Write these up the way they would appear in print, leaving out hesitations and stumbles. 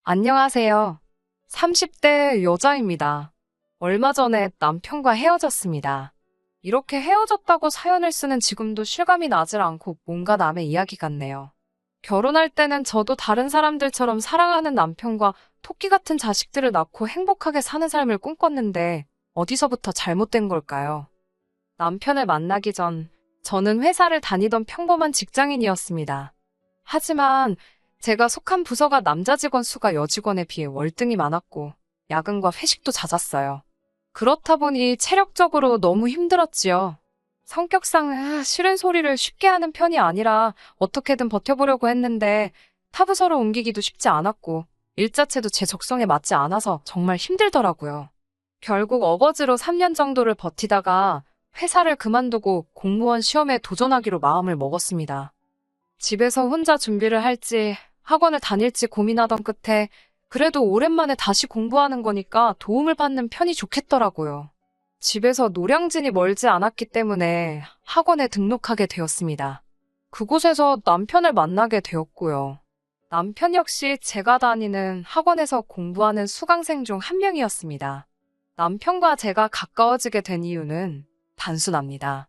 안녕하세요. 30대 여자입니다. 얼마 전에 남편과 헤어졌습니다. 이렇게 헤어졌다고 사연을 쓰는 지금도 실감이 나질 않고 뭔가 남의 이야기 같네요. 결혼할 때는 저도 다른 사람들처럼 사랑하는 남편과 토끼 같은 자식들을 낳고 행복하게 사는 삶을 꿈꿨는데 어디서부터 잘못된 걸까요? 남편을 만나기 전 저는 회사를 다니던 평범한 직장인이었습니다. 하지만 제가 속한 부서가 남자 직원 수가 여직원에 비해 월등히 많았고 야근과 회식도 잦았어요. 그렇다 보니 체력적으로 너무 힘들었지요. 성격상 싫은 소리를 쉽게 하는 편이 아니라 어떻게든 버텨보려고 했는데 타 부서로 옮기기도 쉽지 않았고 일 자체도 제 적성에 맞지 않아서 정말 힘들더라고요. 결국 어거지로 3년 정도를 버티다가 회사를 그만두고 공무원 시험에 도전하기로 마음을 먹었습니다. 집에서 혼자 준비를 할지 학원을 다닐지 고민하던 끝에 그래도 오랜만에 다시 공부하는 거니까 도움을 받는 편이 좋겠더라고요. 집에서 노량진이 멀지 않았기 때문에 학원에 등록하게 되었습니다. 그곳에서 남편을 만나게 되었고요. 남편 역시 제가 다니는 학원에서 공부하는 수강생 중 한 명이었습니다. 남편과 제가 가까워지게 된 이유는 단순합니다.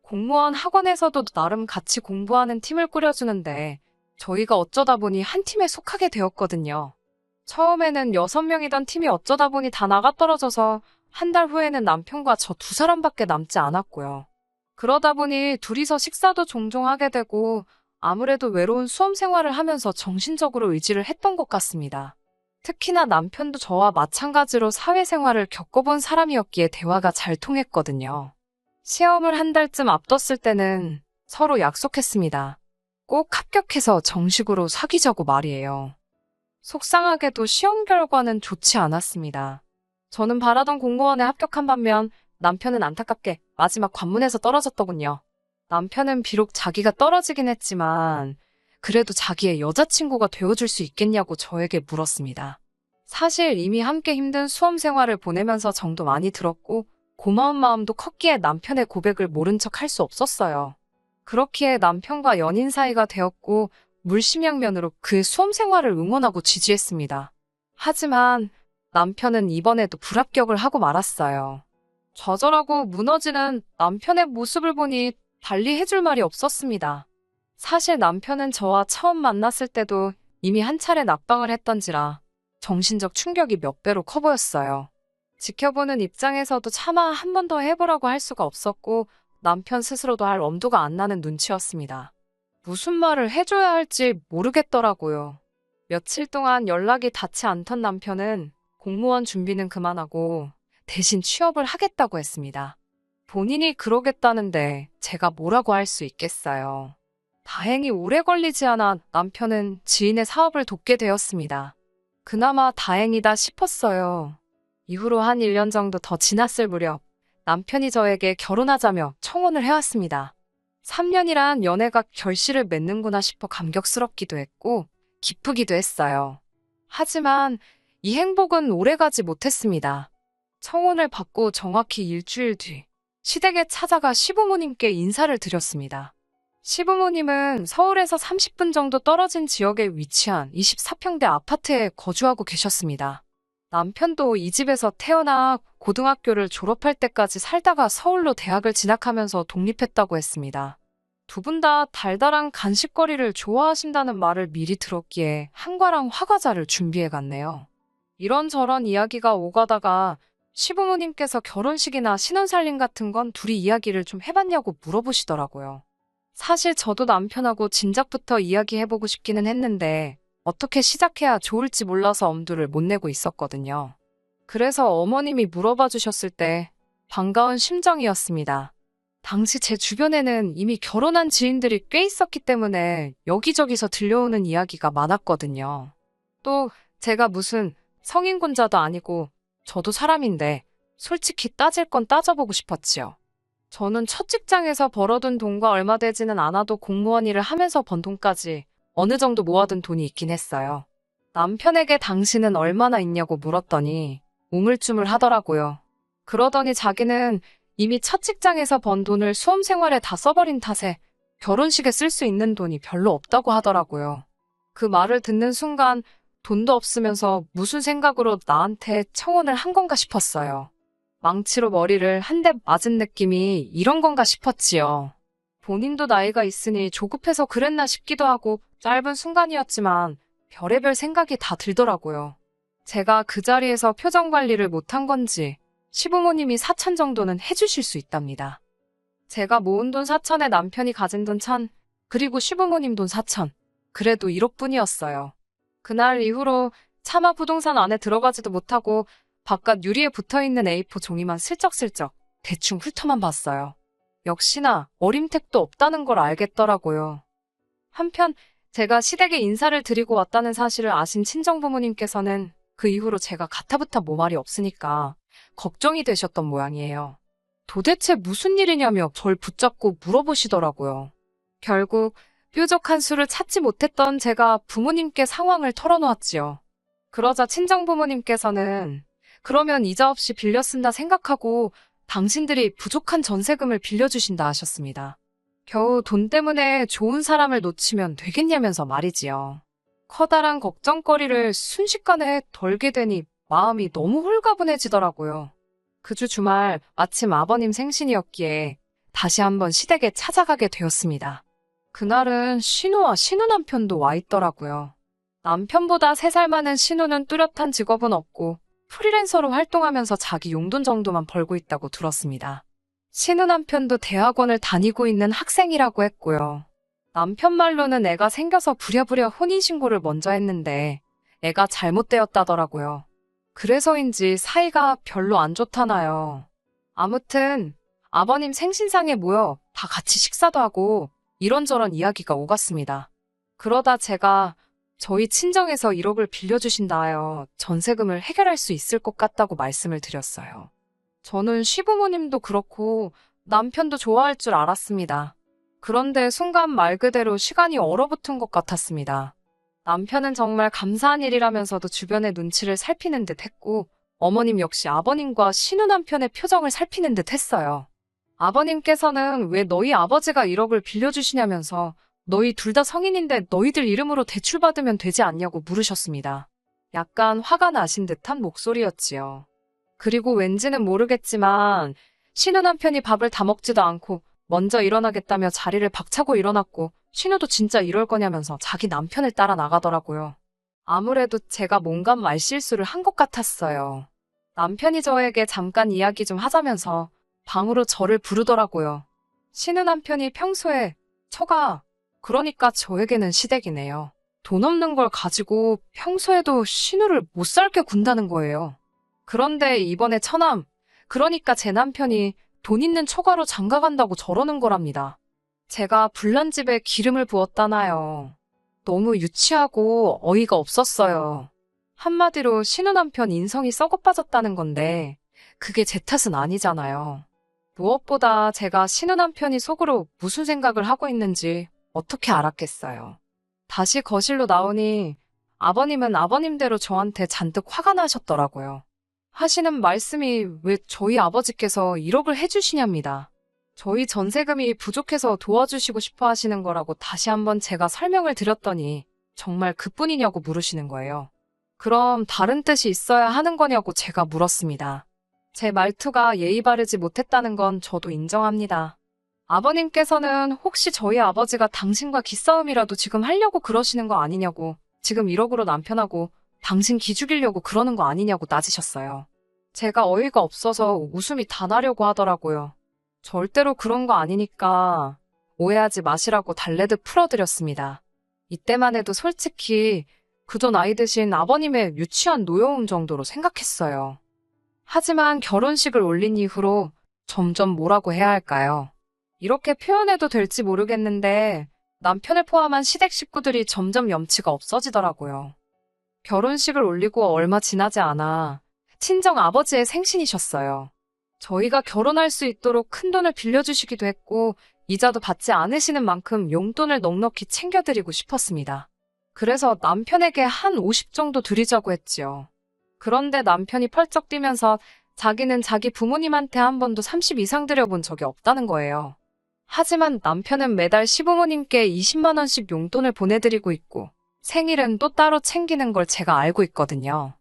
공무원 학원에서도 나름 같이 공부하는 팀을 꾸려주는데 저희가 어쩌다 보니 한 팀에 속하게 되었거든요. 처음에는 6명이던 팀이 어쩌다 보니 다 나가떨어져서 한 달 후에는 남편과 저 두 사람밖에 남지 않았고요. 그러다 보니 둘이서 식사도 종종 하게 되고 아무래도 외로운 수험 생활을 하면서 정신적으로 의지를 했던 것 같습니다. 특히나 남편도 저와 마찬가지로 사회생활을 겪어본 사람이었기에 대화가 잘 통했거든요. 시험을 한 달쯤 앞뒀을 때는 서로 약속했습니다. 꼭 합격해서 정식으로 사귀자고 말이에요. 속상하게도 시험 결과는 좋지 않았습니다. 저는 바라던 공무원에 합격한 반면 남편은 안타깝게 마지막 관문에서 떨어졌더군요. 남편은 비록 자기가 떨어지긴 했지만 그래도 자기의 여자친구가 되어줄 수 있겠냐고 저에게 물었습니다. 사실 이미 함께 힘든 수험 생활을 보내면서 정도 많이 들었고 고마운 마음도 컸기에 남편의 고백을 모른 척 할 수 없었어요. 그렇기에 남편과 연인 사이가 되었고 물심양면으로 그의 수험 생활을 응원하고 지지했습니다. 하지만 남편은 이번에도 불합격을 하고 말았어요. 좌절하고 무너지는 남편의 모습을 보니 달리 해줄 말이 없었습니다. 사실 남편은 저와 처음 만났을 때도 이미 한 차례 낙방을 했던지라 정신적 충격이 몇 배로 커 보였어요. 지켜보는 입장에서도 차마 한 번 더 해보라고 할 수가 없었고 남편 스스로도 할 엄두가 안 나는 눈치였습니다. 무슨 말을 해줘야 할지 모르겠더라고요. 며칠 동안 연락이 닿지 않던 남편은 공무원 준비는 그만하고 대신 취업을 하겠다고 했습니다. 본인이 그러겠다는데 제가 뭐라고 할 수 있겠어요. 다행히 오래 걸리지 않아 남편은 지인의 사업을 돕게 되었습니다. 그나마 다행이다 싶었어요. 이후로 한 1년 정도 더 지났을 무렵 남편이 저에게 결혼하자며 청혼을 해왔습니다. 3년이란 연애가 결실을 맺는구나 싶어 감격스럽기도 했고 기쁘기도 했어요. 하지만 이 행복은 오래가지 못했습니다. 청혼을 받고 정확히 일주일 뒤 시댁에 찾아가 시부모님께 인사를 드렸습니다. 시부모님은 서울에서 30분 정도 떨어진 지역에 위치한 24평대 아파트에 거주하고 계셨습니다. 남편도 이 집에서 태어나 고등학교를 졸업할 때까지 살다가 서울로 대학을 진학하면서 독립했다고 했습니다. 두 분 다 달달한 간식거리를 좋아하신다는 말을 미리 들었기에 한과랑 화과자를 준비해 갔네요. 이런저런 이야기가 오가다가 시부모님께서 결혼식이나 신혼살림 같은 건 둘이 이야기를 좀 해봤냐고 물어보시더라고요. 사실 저도 남편하고 진작부터 이야기해보고 싶기는 했는데 어떻게 시작해야 좋을지 몰라서 엄두를 못 내고 있었거든요. 그래서 어머님이 물어봐 주셨을 때 반가운 심정이었습니다. 당시 제 주변에는 이미 결혼한 지인들이 꽤 있었기 때문에 여기저기서 들려오는 이야기가 많았거든요. 또 제가 무슨 성인군자도 아니고 저도 사람인데 솔직히 따질 건 따져보고 싶었지요. 저는 첫 직장에서 벌어둔 돈과 얼마 되지는 않아도 공무원 일을 하면서 번 돈까지 어느 정도 모아둔 돈이 있긴 했어요. 남편에게 당신은 얼마나 있냐고 물었더니 우물쭈물 하더라고요. 그러더니 자기는 이미 첫 직장에서 번 돈을 수험 생활에 다 써버린 탓에 결혼식에 쓸 수 있는 돈이 별로 없다고 하더라고요. 그 말을 듣는 순간 돈도 없으면서 무슨 생각으로 나한테 청혼을 한 건가 싶었어요. 망치로 머리를 한 대 맞은 느낌이 이런 건가 싶었지요. 본인도 나이가 있으니 조급해서 그랬나 싶기도 하고 짧은 순간이었지만 별의별 생각이 다 들더라고요. 제가 그 자리에서 표정 관리를 못한 건지 시부모님이 4천 정도는 해주실 수 있답니다. 제가 모은 돈 4천에 남편이 가진 돈 1,000, 그리고 시부모님 돈 4천. 그래도 1억뿐이었어요. 그날 이후로 차마 부동산 안에 들어가지도 못하고 바깥 유리에 붙어있는 A4 종이만 슬쩍슬쩍 대충 훑어만 봤어요. 역시나 어림택도 없다는 걸 알겠더라고요. 한편 제가 시댁에 인사를 드리고 왔다는 사실을 아신 친정부모님께서는 그 이후로 제가 가타부타 뭐 말이 없으니까 걱정이 되셨던 모양이에요. 도대체 무슨 일이냐며 절 붙잡고 물어보시더라고요. 결국 뾰족한 수를 찾지 못했던 제가 부모님께 상황을 털어놓았지요. 그러자 친정부모님께서는 그러면 이자 없이 빌려 쓴다 생각하고 당신들이 부족한 전세금을 빌려주신다 하셨습니다. 겨우 돈 때문에 좋은 사람을 놓치면 되겠냐면서 말이지요. 커다란 걱정거리를 순식간에 덜게 되니 마음이 너무 홀가분해지더라고요. 그 주 주말 마침 아버님 생신이었기에 다시 한번 시댁에 찾아가게 되었습니다. 그날은 신우와 신우 남편도 와 있더라고요. 남편보다 3살 많은 신우는 뚜렷한 직업은 없고 프리랜서로 활동하면서 자기 용돈 정도만 벌고 있다고 들었습니다. 신우 남편도 대학원을 다니고 있는 학생이라고 했고요. 남편 말로는 애가 생겨서 부랴부랴 혼인신고를 먼저 했는데 애가 잘못되었다더라고요. 그래서인지 사이가 별로 안 좋다나요. 아무튼 아버님 생신상에 모여 다 같이 식사도 하고 이런저런 이야기가 오갔습니다. 그러다 제가 저희 친정에서 1억을 빌려주신다 하여 전세금을 해결할 수 있을 것 같다고 말씀을 드렸어요. 저는 시부모님도 그렇고 남편도 좋아할 줄 알았습니다. 그런데 순간 말 그대로 시간이 얼어붙은 것 같았습니다. 남편은 정말 감사한 일이라면서도 주변의 눈치를 살피는 듯 했고 어머님 역시 아버님과 신우 남편의 표정을 살피는 듯 했어요. 아버님께서는 왜 너희 아버지가 1억을 빌려주시냐면서 너희 둘 다 성인인데 너희들 이름으로 대출받으면 되지 않냐고 물으셨습니다. 약간 화가 나신 듯한 목소리였지요. 그리고 왠지는 모르겠지만 신우 남편이 밥을 다 먹지도 않고 먼저 일어나겠다며 자리를 박차고 일어났고 신우도 진짜 이럴 거냐면서 자기 남편을 따라 나가더라고요. 아무래도 제가 뭔가 말실수를 한 것 같았어요. 남편이 저에게 잠깐 이야기 좀 하자면서 방으로 저를 부르더라고요. 신우 남편이 평소에 처가, 그러니까 저에게는 시댁이네요. 돈 없는 걸 가지고 평소에도 신우를 못 살게 군다는 거예요. 그런데 이번에 처남, 그러니까 제 남편이 돈 있는 처가로 장가간다고 저러는 거랍니다. 제가 불난 집에 기름을 부었다나요. 너무 유치하고 어이가 없었어요. 한마디로 신우 남편 인성이 썩어 빠졌다는 건데 그게 제 탓은 아니잖아요. 무엇보다 제가 신우 남편이 속으로 무슨 생각을 하고 있는지 어떻게 알았겠어요. 다시 거실로 나오니 아버님은 아버님대로 저한테 잔뜩 화가 나셨더라고요. 하시는 말씀이 왜 저희 아버지께서 1억을 해주시냐입니다. 저희 전세금이 부족해서 도와주시고 싶어 하시는 거라고 다시 한번 제가 설명을 드렸더니 정말 그뿐이냐고 물으시는 거예요. 그럼 다른 뜻이 있어야 하는 거냐고 제가 물었습니다. 제 말투가 예의 바르지 못했다는 건 저도 인정합니다. 아버님께서는 혹시 저희 아버지가 당신과 기싸움이라도 지금 하려고 그러시는 거 아니냐고, 지금 1억으로 남편하고 당신 기죽이려고 그러는 거 아니냐고 따지셨어요. 제가 어이가 없어서 웃음이 다 나려고 하더라고요. 절대로 그런 거 아니니까 오해하지 마시라고 달래듯 풀어드렸습니다. 이때만 해도 솔직히 그저 나이 드신 아버님의 유치한 노여움 정도로 생각했어요. 하지만 결혼식을 올린 이후로 점점 뭐라고 해야 할까요? 이렇게 표현해도 될지 모르겠는데 남편을 포함한 시댁 식구들이 점점 염치가 없어지더라고요. 결혼식을 올리고 얼마 지나지 않아 친정 아버지의 생신이셨어요. 저희가 결혼할 수 있도록 큰돈을 빌려주시기도 했고 이자도 받지 않으시는 만큼 용돈을 넉넉히 챙겨드리고 싶었습니다. 그래서 남편에게 한 50 정도 드리자고 했지요. 그런데 남편이 펄쩍 뛰면서 자기는 자기 부모님한테 한 번도 30 이상 드려본 적이 없다는 거예요. 하지만 남편은 매달 시부모님께 20만 원씩 용돈을 보내드리고 있고 생일은 또 따로 챙기는 걸 제가 알고 있거든요.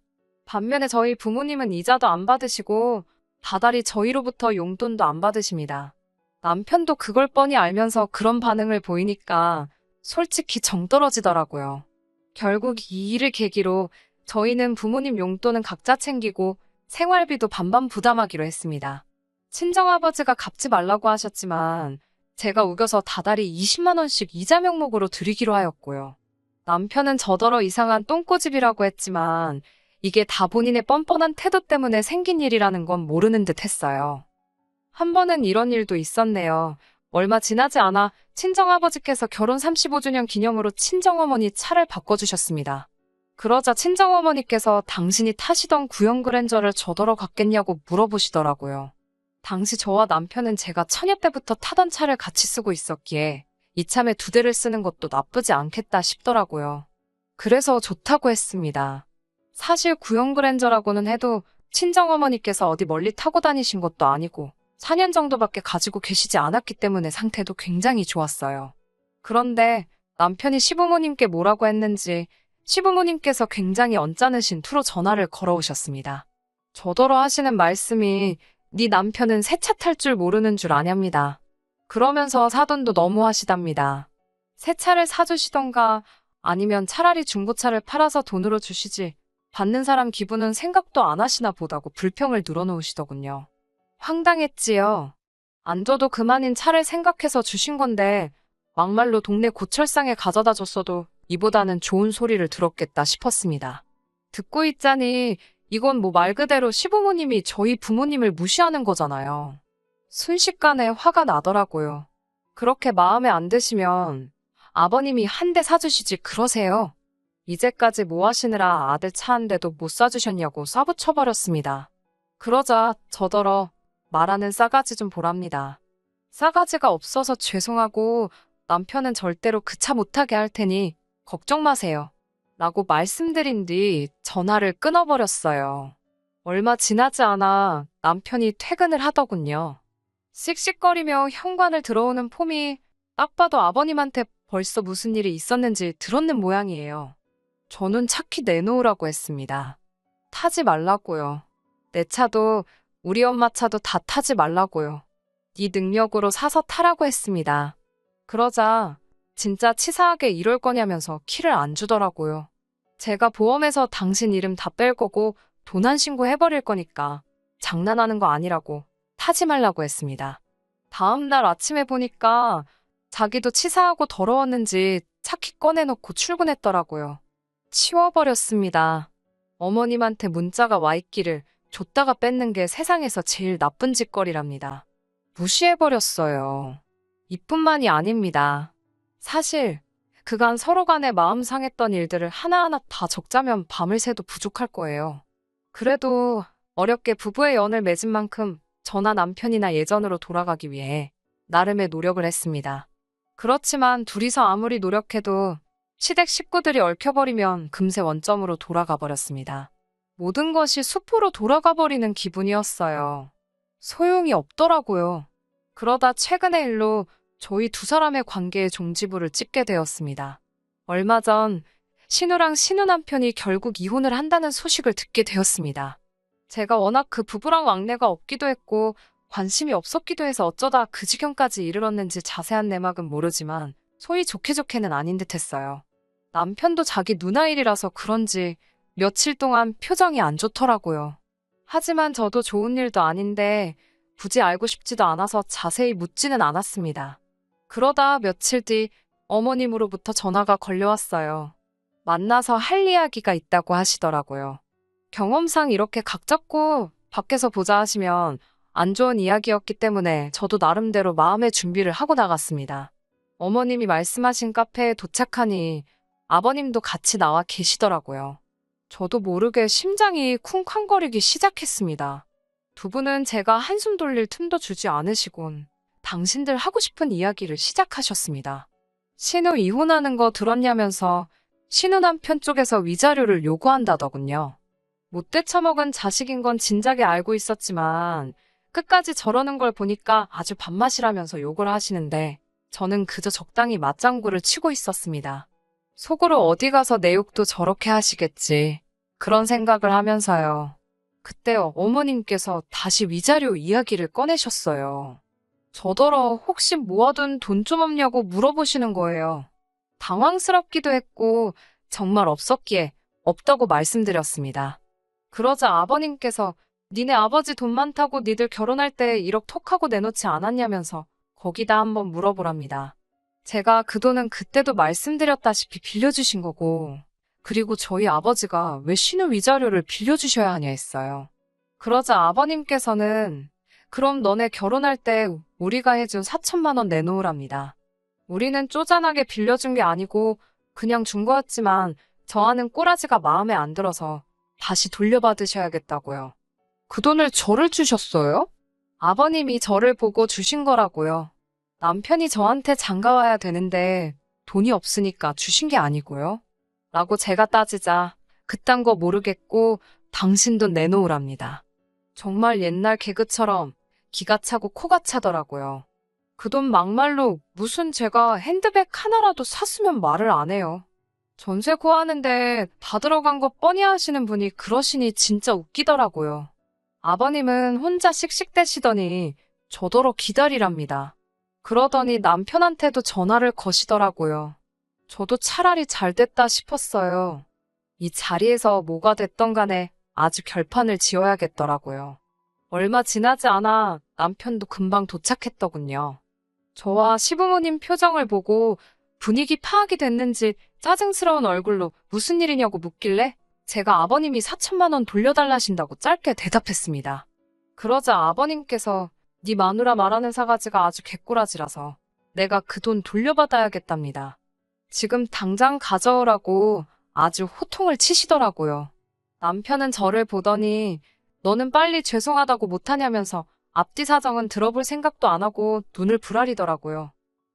반면에 저희 부모님은 이자도 안 받으시고 다달이 저희로부터 용돈도 안 받으십니다. 남편도 그걸 뻔히 알면서 그런 반응을 보이니까 솔직히 정 떨어지더라고요. 결국 이 일을 계기로 저희는 부모님 용돈은 각자 챙기고 생활비도 반반 부담하기로 했습니다. 친정아버지가 갚지 말라고 하셨지만 제가 우겨서 다달이 20만 원씩 이자 명목으로 드리기로 하였고요. 남편은 저더러 이상한 똥꼬집이라고 했지만 이게 다 본인의 뻔뻔한 태도 때문에 생긴 일이라는 건 모르는 듯 했어요. 한 번은 이런 일도 있었네요. 얼마 지나지 않아 친정아버지께서 결혼 35주년 기념으로 친정어머니 차를 바꿔주셨습니다. 그러자 친정어머니께서 당신이 타시던 구형 그랜저를 저더러 갖겠냐고 물어보시더라고요. 당시 저와 남편은 제가 처녀 때부터 타던 차를 같이 쓰고 있었기에 이참에 두 대를 쓰는 것도 나쁘지 않겠다 싶더라고요. 그래서 좋다고 했습니다. 사실 구형 그랜저라고는 해도 친정어머니께서 어디 멀리 타고 다니신 것도 아니고 4년 정도밖에 가지고 계시지 않았기 때문에 상태도 굉장히 좋았어요. 그런데 남편이 시부모님께 뭐라고 했는지 시부모님께서 굉장히 언짢으신 투로 전화를 걸어오셨습니다. 저더러 하시는 말씀이 네 남편은 새 차 탈 줄 모르는 줄 아냐입니다. 그러면서 사돈도 너무 하시답니다. 새 차를 사주시던가 아니면 차라리 중고차를 팔아서 돈으로 주시지 받는 사람 기분은 생각도 안 하시나 보다고 불평을 늘어놓으시더군요. 황당했지요. 안 줘도 그만인 차를 생각해서 주신 건데 막말로 동네 고철상에 가져다 줬어도 이보다는 좋은 소리를 들었겠다 싶었습니다. 듣고 있자니 이건 뭐 말 그대로 시부모님이 저희 부모님을 무시하는 거잖아요. 순식간에 화가 나더라고요. 그렇게 마음에 안 드시면 아버님이 한 대 사주시지 그러세요. 이제까지 뭐 하시느라 아들 차 한 대도 못 사주셨냐고 쏴붙여버렸습니다. 그러자 저더러 말하는 싸가지 좀 보랍니다. 싸가지가 없어서 죄송하고 남편은 절대로 그 차 못 타게 할 테니 걱정 마세요. 라고 말씀드린 뒤 전화를 끊어버렸어요. 얼마 지나지 않아 남편이 퇴근을 하더군요. 씩씩거리며 현관을 들어오는 폼이 딱 봐도 아버님한테 벌써 무슨 일이 있었는지 들었는 모양이에요. 저는 차키 내놓으라고 했습니다. 타지 말라고요. 내 차도 우리 엄마 차도 다 타지 말라고요. 네 능력으로 사서 타라고 했습니다. 그러자 진짜 치사하게 이럴 거냐면서 키를 안 주더라고요. 제가 보험에서 당신 이름 다 뺄 거고 도난 신고해버릴 거니까 장난하는 거 아니라고 타지 말라고 했습니다. 다음 날 아침에 보니까 자기도 치사하고 더러웠는지 차키 꺼내놓고 출근했더라고요. 치워버렸습니다. 어머님한테 문자가 와 있기를 줬다가 뺏는 게 세상에서 제일 나쁜 짓거리랍니다. 무시해버렸어요. 이뿐만이 아닙니다. 사실 그간 서로 간에 마음 상했던 일들을 하나하나 다 적자면 밤을 새도 부족할 거예요. 그래도 어렵게 부부의 연을 맺은 만큼 저나 남편이나 예전으로 돌아가기 위해 나름의 노력을 했습니다. 그렇지만 둘이서 아무리 노력해도 시댁 식구들이 얽혀버리면 금세 원점으로 돌아가 버렸습니다. 모든 것이 수포로 돌아가 버리는 기분이었어요. 소용이 없더라고요. 그러다 최근의 일로 저희 두 사람의 관계의 종지부를 찍게 되었습니다. 얼마 전 신우랑 신우 남편이 결국 이혼을 한다는 소식을 듣게 되었습니다. 제가 워낙 그 부부랑 왕래가 없기도 했고 관심이 없었기도 해서 어쩌다 그 지경까지 이르렀는지 자세한 내막은 모르지만 소위 좋게 좋게는 아닌 듯 했어요. 남편도 자기 누나 일이라서 그런지 며칠 동안 표정이 안 좋더라고요. 하지만 저도 좋은 일도 아닌데 굳이 알고 싶지도 않아서 자세히 묻지는 않았습니다. 그러다 며칠 뒤 어머님으로부터 전화가 걸려왔어요. 만나서 할 이야기가 있다고 하시더라고요. 경험상 이렇게 각 잡고 밖에서 보자 하시면 안 좋은 이야기였기 때문에 저도 나름대로 마음의 준비를 하고 나갔습니다. 어머님이 말씀하신 카페에 도착하니 아버님도 같이 나와 계시더라고요. 저도 모르게 심장이 쿵쾅거리기 시작했습니다. 두 분은 제가 한숨 돌릴 틈도 주지 않으시곤 당신들 하고 싶은 이야기를 시작하셨습니다. 신우 이혼하는 거 들었냐면서 신우 남편 쪽에서 위자료를 요구한다더군요. 못돼 처먹은 자식인 건 진작에 알고 있었지만 끝까지 저러는 걸 보니까 아주 밥맛이라면서 욕을 하시는데 저는 그저 적당히 맞장구를 치고 있었습니다. 속으로 어디 가서 내 욕도 저렇게 하시겠지. 그런 생각을 하면서요. 그때 어머님께서 다시 위자료 이야기를 꺼내셨어요. 저더러 혹시 모아둔 돈 좀 없냐고 물어보시는 거예요. 당황스럽기도 했고 정말 없었기에 없다고 말씀드렸습니다. 그러자 아버님께서 니네 아버지 돈 많다고 니들 결혼할 때 1억 톡하고 내놓지 않았냐면서 거기다 한번 물어보랍니다. 제가 그 돈은 그때도 말씀드렸다시피 빌려주신 거고, 그리고 저희 아버지가 왜 신우 위자료를 빌려주셔야 하냐 했어요. 그러자 아버님께서는 그럼 너네 결혼할 때 우리가 해준 4천만 원 내놓으랍니다. 우리는 쪼잔하게 빌려준 게 아니고 그냥 준 거였지만 저하는 꼬라지가 마음에 안 들어서 다시 돌려받으셔야겠다고요. 그 돈을 저를 주셨어요? 아버님이 저를 보고 주신 거라고요. 남편이 저한테 장가와야 되는데 돈이 없으니까 주신 게 아니고요. 라고 제가 따지자 그딴 거 모르겠고 당신 돈 내놓으랍니다. 정말 옛날 개그처럼 기가 차고 코가 차더라고요. 그 돈 막말로 무슨 제가 핸드백 하나라도 샀으면 말을 안 해요. 전세 구하는데 다 들어간 거 뻔히 하시는 분이 그러시니 진짜 웃기더라고요. 아버님은 혼자 씩씩대시더니 저더러 기다리랍니다. 그러더니 남편한테도 전화를 거시더라고요. 저도 차라리 잘 됐다 싶었어요. 이 자리에서 뭐가 됐던 간에 아주 결판을 지어야겠더라고요. 얼마 지나지 않아 남편도 금방 도착했더군요. 저와 시부모님 표정을 보고 분위기 파악이 됐는지 짜증스러운 얼굴로 무슨 일이냐고 묻길래 제가 아버님이 4천만 원 돌려달라신다고 짧게 대답했습니다. 그러자 아버님께서 네 마누라 말하는 사가지가 아주 개꼬라지라서 내가 그 돈 돌려받아야겠답니다. 지금 당장 가져오라고 아주 호통을 치시더라고요. 남편은 저를 보더니 너는 빨리 죄송하다고 못하냐면서 앞뒤 사정은 들어볼 생각도 안 하고 눈을 부라리더라고요.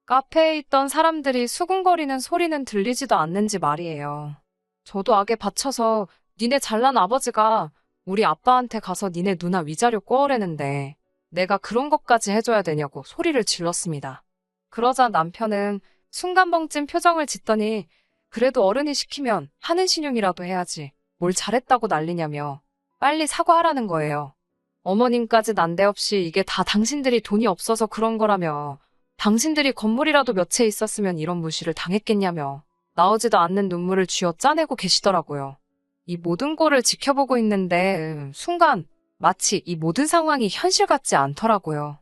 카페에 있던 사람들이 수군거리는 소리는 들리지도 않는지 말이에요. 저도 악에 받쳐서 니네 잘난 아버지가 우리 아빠한테 가서 니네 누나 위자료 꼬으래는데 내가 그런 것까지 해줘야 되냐고 소리를 질렀습니다. 그러자 남편은 순간 벙찐 표정을 짓더니 그래도 어른이 시키면 하는 신용이라도 해야지 뭘 잘했다고 난리냐며 빨리 사과하라는 거예요. 어머님까지 난데없이 이게 다 당신들이 돈이 없어서 그런 거라며 당신들이 건물이라도 몇 채 있었으면 이런 무시를 당했겠냐며 나오지도 않는 눈물을 쥐어 짜내고 계시더라고요. 이 모든 꼴을 지켜보고 있는데 순간 마치 이 모든 상황이 현실 같지 않더라고요.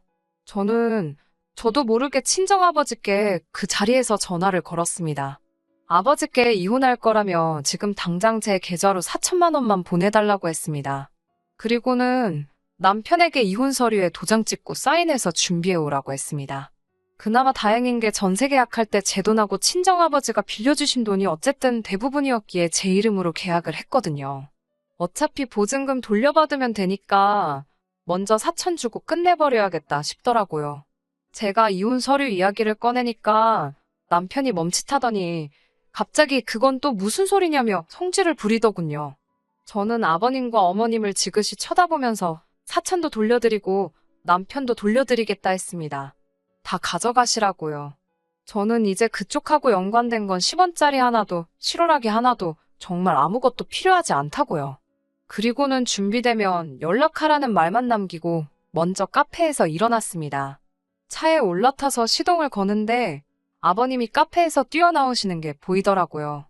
저도 모르게 친정아버지께 그 자리에서 전화를 걸었습니다. 아버지께 이혼할 거라며 지금 당장 제 계좌로 4천만 원만 보내달라고 했습니다. 그리고는 남편에게 이혼 서류에 도장 찍고 사인해서 준비해 오라고 했습니다. 그나마 다행인 게 전세 계약할 때 제 돈하고 친정아버지가 빌려주신 돈이 어쨌든 대부분이었기에 제 이름으로 계약을 했거든요. 어차피 보증금 돌려받으면 되니까 먼저 4천 주고 끝내버려야겠다 싶더라고요. 제가 이혼 서류 이야기를 꺼내니까 남편이 멈칫하더니 갑자기 그건 또 무슨 소리냐며 성질을 부리더군요. 저는 아버님과 어머님을 지그시 쳐다보면서 4천도 돌려드리고 남편도 돌려드리겠다 했습니다. 다 가져가시라고요. 저는 이제 그쪽하고 연관된 건 10원짜리 하나도 실오라기 하나도 정말 아무것도 필요하지 않다고요. 그리고는 준비되면 연락하라는 말만 남기고 먼저 카페에서 일어났습니다. 차에 올라타서 시동을 거는데 아버님이 카페에서 뛰어나오시는 게 보이더라고요.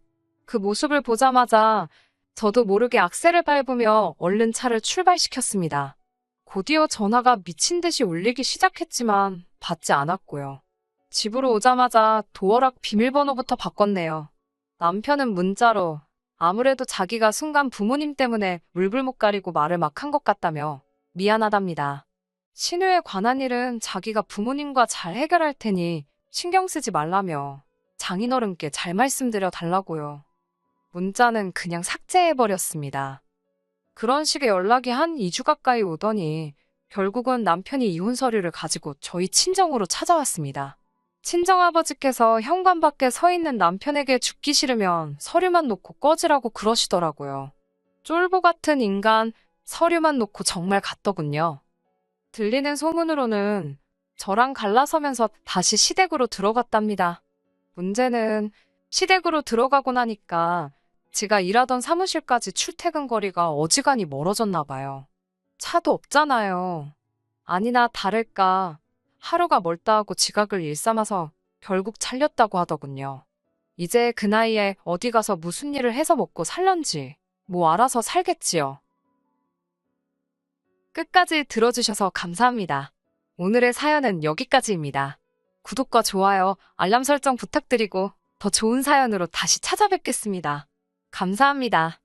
그 모습을 보자마자 저도 모르게 악셀을 밟으며 얼른 차를 출발시켰습니다. 곧이어 전화가 미친 듯이 울리기 시작했지만 받지 않았고요. 집으로 오자마자 도어락 비밀번호부터 바꿨네요. 남편은 문자로 아무래도 자기가 순간 부모님 때문에 물불 못 가리고 말을 막 한 것 같다며 미안하답니다. 신우에 관한 일은 자기가 부모님과 잘 해결할 테니 신경 쓰지 말라며 장인어른께 잘 말씀드려 달라고요. 문자는 그냥 삭제해버렸습니다. 그런 식의 연락이 한 2주 가까이 오더니 결국은 남편이 이혼 서류를 가지고 저희 친정으로 찾아왔습니다. 친정아버지께서 현관 밖에 서 있는 남편에게 죽기 싫으면 서류만 놓고 꺼지라고 그러시더라고요. 쫄보 같은 인간, 서류만 놓고 정말 갔더군요. 들리는 소문으로는 저랑 갈라서면서 다시 시댁으로 들어갔답니다. 문제는 시댁으로 들어가고 나니까 제가 일하던 사무실까지 출퇴근 거리가 어지간히 멀어졌나 봐요. 차도 없잖아요. 아니나 다를까 하루가 멀다 하고 지각을 일삼아서 결국 잘렸다고 하더군요. 이제 그 나이에 어디 가서 무슨 일을 해서 먹고 살련지 뭐 알아서 살겠지요. 끝까지 들어주셔서 감사합니다. 오늘의 사연은 여기까지입니다. 구독과 좋아요, 알람 설정 부탁드리고 더 좋은 사연으로 다시 찾아뵙겠습니다. 감사합니다.